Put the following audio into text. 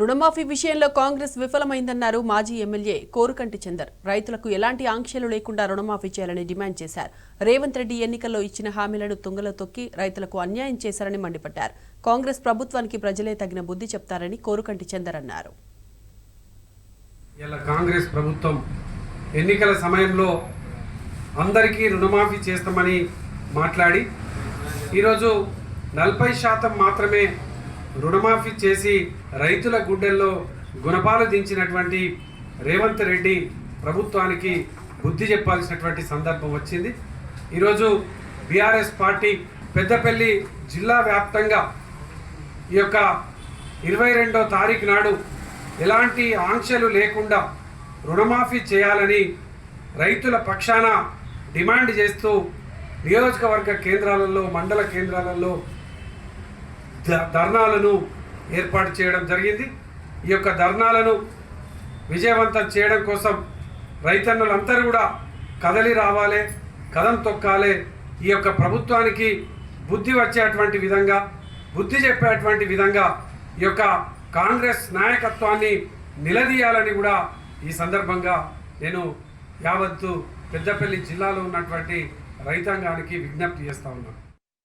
రుణమాఫీ విషయంలో కాంగ్రెస్ విఫలమైందన్నారు మాజీ ఎమ్మెల్యే కోరుకంటి చందర్. రైతులకు ఎలాంటి ఆంక్షలు లేకుండా రుణమాఫీ చేయాలని డిమాండ్ చేశారు. రేవంత్ రెడ్డి ఎన్నికల్లో ఇచ్చిన హామీలను తుంగలో తొక్కి రైతులకు అన్యాయం చేశారని మండిపడ్డారు. కాంగ్రెస్ ప్రభుత్వానికి ప్రజలే తగిన బుద్ధి చెప్తారని కోరుకంటి చందర్ అన్నారు. కాంగ్రెస్ ప్రభుత్వం ఎన్నికల సమయంలో అందరికీ రుణమాఫీ చేస్తామని మాట్లాడి ఈరోజు 40% మాత్రమే రుణమాఫీ చేసి రైతుల గుండెల్లో గుణపాలు దించినటువంటి రేవంత్ రెడ్డి ప్రభుత్వానికి బుద్ధి చెప్పాల్సినటువంటి సందర్భం వచ్చింది. ఈరోజు బీఆర్ఎస్ పార్టీ పెద్దపల్లి జిల్లా వ్యాప్తంగా ఈ యొక్క 22వ తారీఖు నాడు ఎలాంటి ఆంక్షలు లేకుండా రుణమాఫీ చేయాలని రైతుల పక్షాన డిమాండ్ చేస్తూ నియోజకవర్గ కేంద్రాలలో, మండల కేంద్రాలలో ధర్నాలను ఏర్పాటు చేయడం జరిగింది. ఈ యొక్క ధర్నాలను విజయవంతం చేయడం కోసం రైతన్నులందరూ కూడా కదలి రావాలి, కదం తొక్కాలి. ఈ యొక్క ప్రభుత్వానికి బుద్ధి వచ్చేటువంటి విధంగా, బుద్ధి చెప్పేటువంటి విధంగా ఈ యొక్క కాంగ్రెస్ నాయకత్వాన్ని నిలదీయాలని కూడా ఈ సందర్భంగా నేను యావత్తు పెద్దపల్లి జిల్లాలో ఉన్నటువంటి రైతాంగానికి విజ్ఞప్తి చేస్తా ఉన్నాను.